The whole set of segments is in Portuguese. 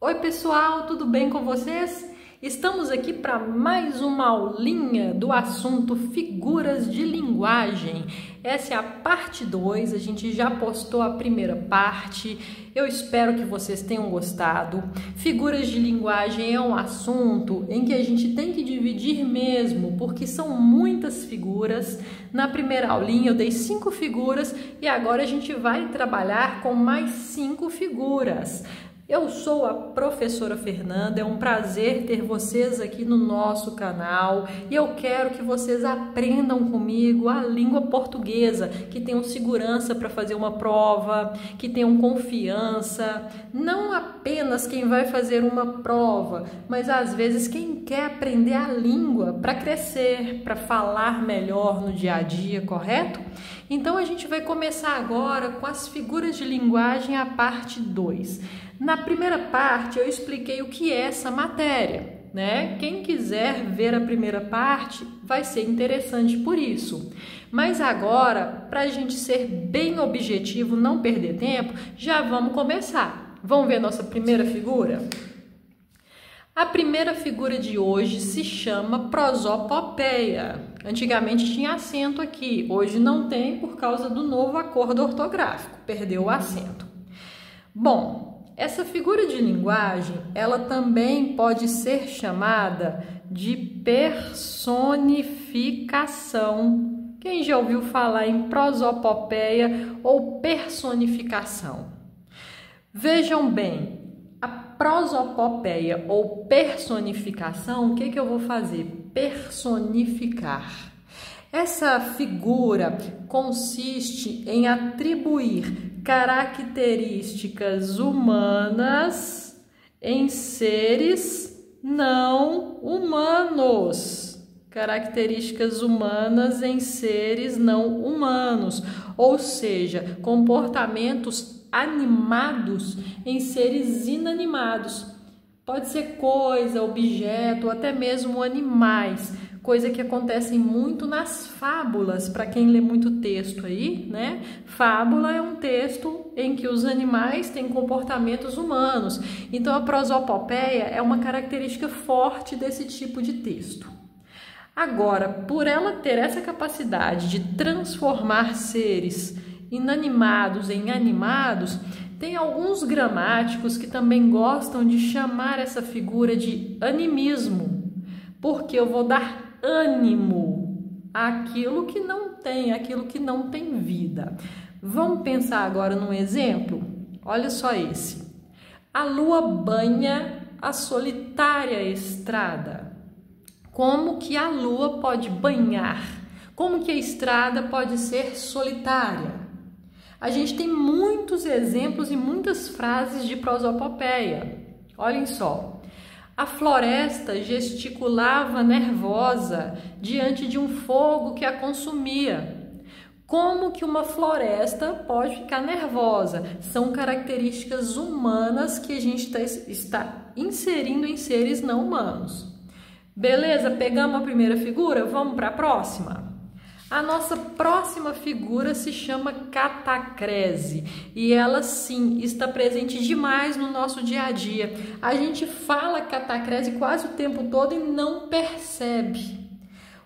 Oi pessoal, tudo bem com vocês? Estamos aqui para mais uma aulinha do assunto figuras de linguagem. Essa é a parte 2, a gente já postou a primeira parte, eu espero que vocês tenham gostado. Figuras de linguagem é um assunto em que a gente tem que dividir mesmo, porque são muitas figuras. Na primeira aulinha eu dei 5 figuras e agora a gente vai trabalhar com mais 5 figuras. Eu sou a professora Fernanda, é um prazer ter vocês aqui no nosso canal e eu quero que vocês aprendam comigo a língua portuguesa, que tenham segurança para fazer uma prova, que tenham confiança, não apenas quem vai fazer uma prova, mas às vezes quem quer aprender a língua para crescer, para falar melhor no dia a dia, correto? Então a gente vai começar agora com as figuras de linguagem, a parte 2. Na primeira parte eu expliquei o que é essa matéria, né? Quem quiser ver a primeira parte vai ser interessante por isso. Mas agora, para a gente ser bem objetivo, não perder tempo, já vamos começar. Vamos ver nossa primeira figura? A primeira figura de hoje se chama prosopopeia. Antigamente tinha acento aqui, hoje não tem por causa do novo acordo ortográfico, perdeu o acento. Bom, essa figura de linguagem, ela também pode ser chamada de personificação. Quem já ouviu falar em prosopopeia ou personificação? Vejam bem, a prosopopeia ou personificação, o que eu vou fazer? Personificar. Essa figura consiste em atribuir características humanas em seres não humanos. Características humanas em seres não humanos, ou seja, comportamentos animados em seres inanimados. Pode ser coisa, objeto, ou até mesmo animais. Coisa que acontece muito nas fábulas, para quem lê muito texto aí, né? Fábula é um texto em que os animais têm comportamentos humanos. Então, a prosopopeia é uma característica forte desse tipo de texto. Agora, por ela ter essa capacidade de transformar seres inanimados em animados, tem alguns gramáticos que também gostam de chamar essa figura de animismo, porque eu vou dar ânimo àquilo que não tem vida. Vamos pensar agora num exemplo? Olha só esse. A lua banha a solitária estrada. Como que a lua pode banhar? Como que a estrada pode ser solitária? A gente tem muitos exemplos e muitas frases de prosopopeia. Olhem só. A floresta gesticulava nervosa diante de um fogo que a consumia. Como que uma floresta pode ficar nervosa? São características humanas que a gente está inserindo em seres não humanos. Beleza? Pegamos a primeira figura? Vamos para a próxima? A nossa próxima figura se chama catacrese e ela sim está presente demais no nosso dia a dia. A gente fala catacrese quase o tempo todo e não percebe.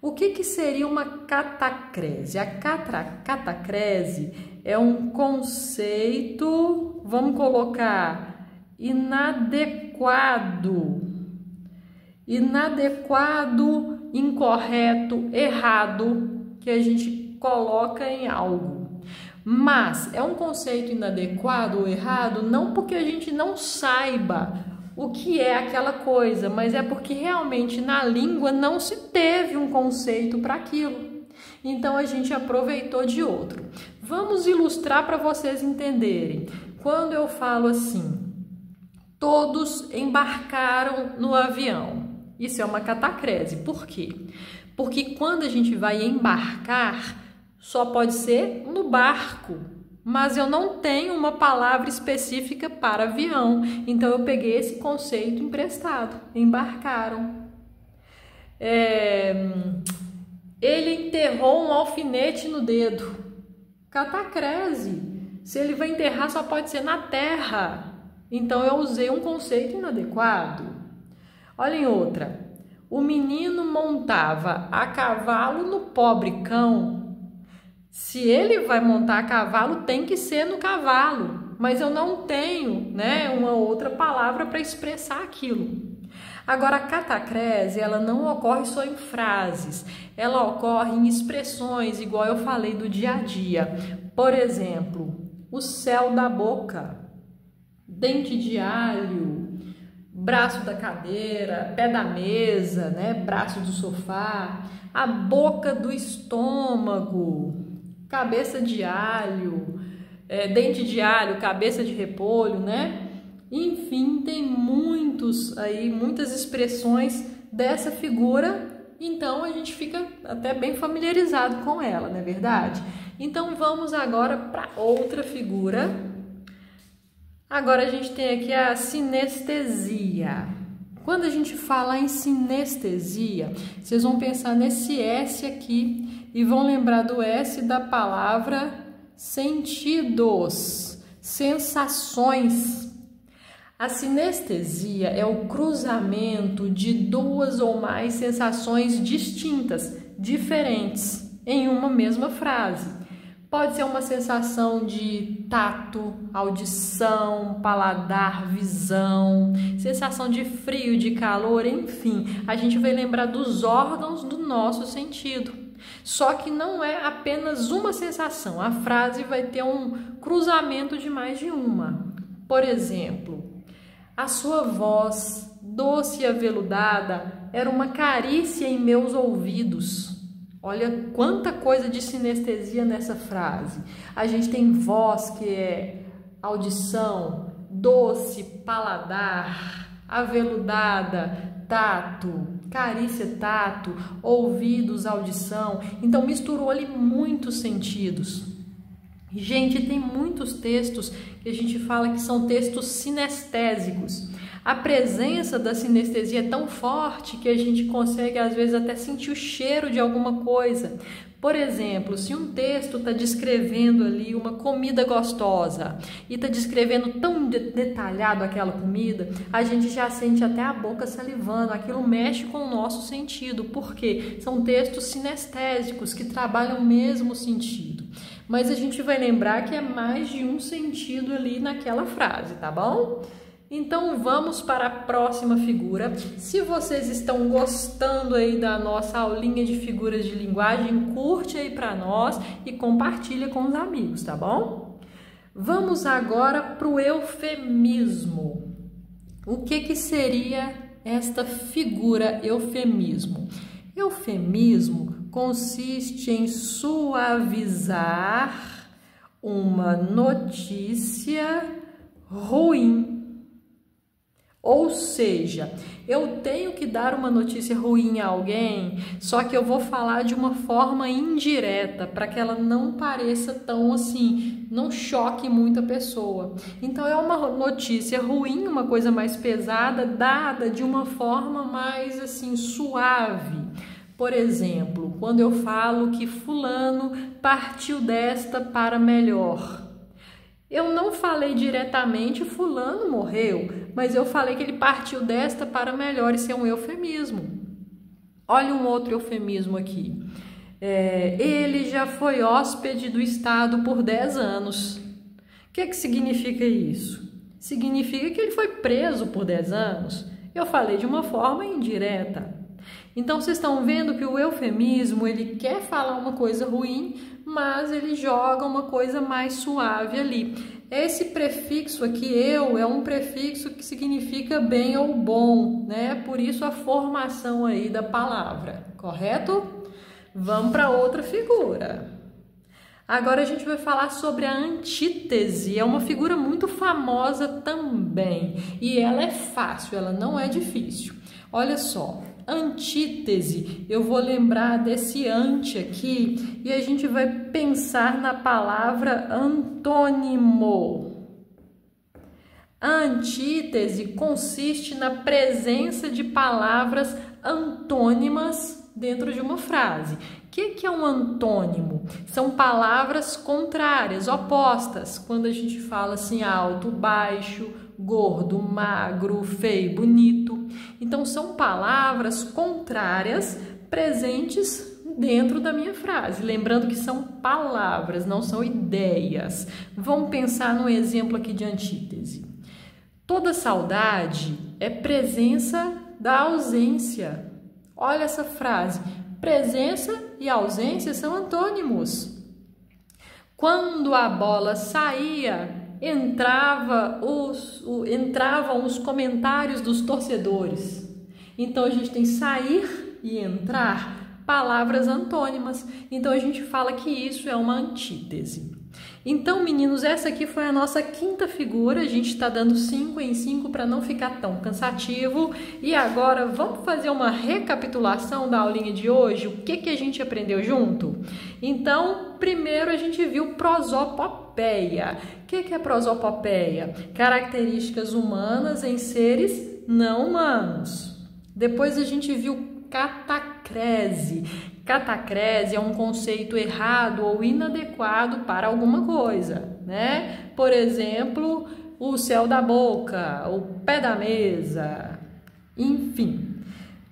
O que seria uma catacrese? A catacrese é um conceito, vamos colocar, inadequado, incorreto, errado, que a gente coloca em algo. Mas é um conceito inadequado ou errado não porque a gente não saiba o que é aquela coisa, mas é porque realmente na língua não se teve um conceito para aquilo. Então a gente aproveitou de outro. Vamos ilustrar para vocês entenderem. Quando eu falo assim, todos embarcaram no avião. Isso é uma catacrese. Por quê? Porque quando a gente vai embarcar, só pode ser no barco, mas eu não tenho uma palavra específica para avião, então eu peguei esse conceito emprestado, embarcaram. Ele enterrou um alfinete no dedo, catacrese. Se ele vai enterrar, só pode ser na terra. Então eu usei um conceito inadequado. Olhem outra. O menino montava a cavalo no pobre cão. Se ele vai montar a cavalo, tem que ser no cavalo. Mas eu não tenho, né, uma outra palavra para expressar aquilo. Agora, a catacrese, ela não ocorre só em frases, ela ocorre em expressões, igual eu falei do dia a dia. Por exemplo, o céu da boca, dente de alho, braço da cadeira, pé da mesa, né, braço do sofá, a boca do estômago, cabeça de alho, dente de alho, cabeça de repolho, né? Enfim, tem muitas expressões dessa figura, então a gente fica até bem familiarizado com ela, não é verdade? Então vamos agora para outra figura. Agora a gente tem aqui a sinestesia. Quando a gente fala em sinestesia, vocês vão pensar nesse S aqui e vão lembrar do S da palavra sentidos, sensações. A sinestesia é o cruzamento de duas ou mais sensações distintas, diferentes, em uma mesma frase. Pode ser uma sensação de tato, audição, paladar, visão, sensação de frio, de calor, enfim. A gente vai lembrar dos órgãos do nosso sentido. Só que não é apenas uma sensação, a frase vai ter um cruzamento de mais de uma. Por exemplo, a sua voz, doce e aveludada, era uma carícia em meus ouvidos. Olha quanta coisa de sinestesia nessa frase. A gente tem voz, que é audição, doce, paladar, aveludada, tato, carícia, tato, ouvidos, audição. Então misturou ali muitos sentidos. Gente, tem muitos textos que a gente fala que são textos sinestésicos. A presença da sinestesia é tão forte que a gente consegue, às vezes, até sentir o cheiro de alguma coisa. Por exemplo, se um texto está descrevendo ali uma comida gostosa e está descrevendo tão detalhado aquela comida, a gente já sente até a boca salivando, aquilo mexe com o nosso sentido, porque são textos sinestésicos que trabalham o mesmo sentido. Mas a gente vai lembrar que é mais de um sentido ali naquela frase, tá bom? Então vamos para a próxima figura. Se vocês estão gostando aí da nossa aulinha de figuras de linguagem, curte aí para nós e compartilha com os amigos, tá bom? Vamos agora para o eufemismo. O que seria esta figura eufemismo? Eufemismo consiste em suavizar uma notícia ruim. Ou seja, eu tenho que dar uma notícia ruim a alguém, só que eu vou falar de uma forma indireta, para que ela não pareça tão assim, não choque muito a pessoa. Então é uma notícia ruim, uma coisa mais pesada, dada de uma forma mais assim, suave. Por exemplo, quando eu falo que fulano partiu desta para melhor. Eu não falei diretamente fulano morreu, mas eu falei que ele partiu desta para melhor, isso é um eufemismo. Olha um outro eufemismo aqui. Ele já foi hóspede do Estado por 10 anos. O que significa isso? Significa que ele foi preso por 10 anos. Eu falei de uma forma indireta. Então, vocês estão vendo que o eufemismo, ele quer falar uma coisa ruim, mas ele joga uma coisa mais suave ali. Esse prefixo aqui, eu, é um prefixo que significa bem ou bom, né? Por isso a formação aí da palavra, correto? Vamos para outra figura. Agora a gente vai falar sobre a antítese, é uma figura muito famosa também, e ela é fácil, ela não é difícil. Olha só. Antítese, eu vou lembrar desse ante aqui e a gente vai pensar na palavra antônimo. A antítese consiste na presença de palavras antônimas dentro de uma frase. O que é um antônimo? São palavras contrárias, opostas. Quando a gente fala assim alto, baixo, gordo, magro, feio, bonito. Então, são palavras contrárias presentes dentro da minha frase. Lembrando que são palavras, não são ideias. Vamos pensar no exemplo aqui de antítese. Toda saudade é presença da ausência. Olha essa frase. Presença e ausência são antônimos. Quando a bola saía, entravam os comentários dos torcedores. Então, a gente tem sair e entrar, palavras antônimas. Então, a gente fala que isso é uma antítese. Então, meninos, essa aqui foi a nossa quinta figura. A gente está dando 5 em 5 para não ficar tão cansativo. E agora, vamos fazer uma recapitulação da aulinha de hoje? O que a gente aprendeu junto? Então, primeiro a gente viu prosopopeia. O que é prosopopeia? Características humanas em seres não humanos. Depois a gente viu catacrese. Catacrese é um conceito errado ou inadequado para alguma coisa, né? Por exemplo, o céu da boca, o pé da mesa, enfim.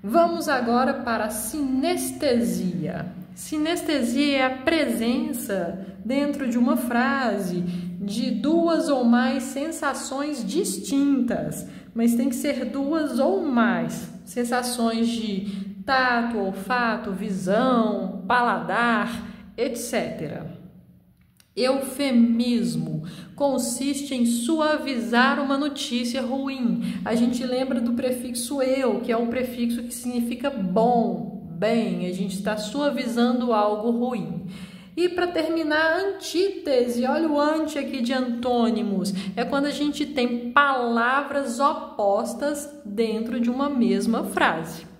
Vamos agora para a sinestesia. Sinestesia é a presença dentro de uma frase de duas ou mais sensações distintas, mas tem que ser duas ou mais sensações de tato, olfato, visão, paladar, etc. Eufemismo consiste em suavizar uma notícia ruim. A gente lembra do prefixo eu, que é um prefixo que significa bom, bem. A gente está suavizando algo ruim. E para terminar, antítese, olha o anti aqui de antônimos, é quando a gente tem palavras opostas dentro de uma mesma frase.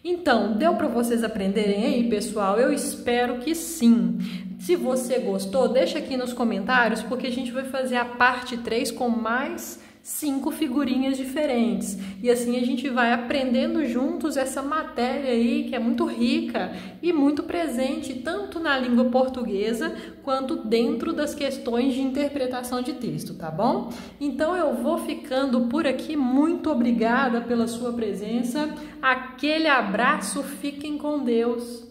Então, deu para vocês aprenderem aí, pessoal? Eu espero que sim. Se você gostou, deixa aqui nos comentários, porque a gente vai fazer a parte 3 com mais 5 figurinhas diferentes. E assim a gente vai aprendendo juntos essa matéria aí, que é muito rica e muito presente, tanto na língua portuguesa, quanto dentro das questões de interpretação de texto, tá bom? Então eu vou ficando por aqui. Muito obrigada pela sua presença. Aquele abraço, fiquem com Deus.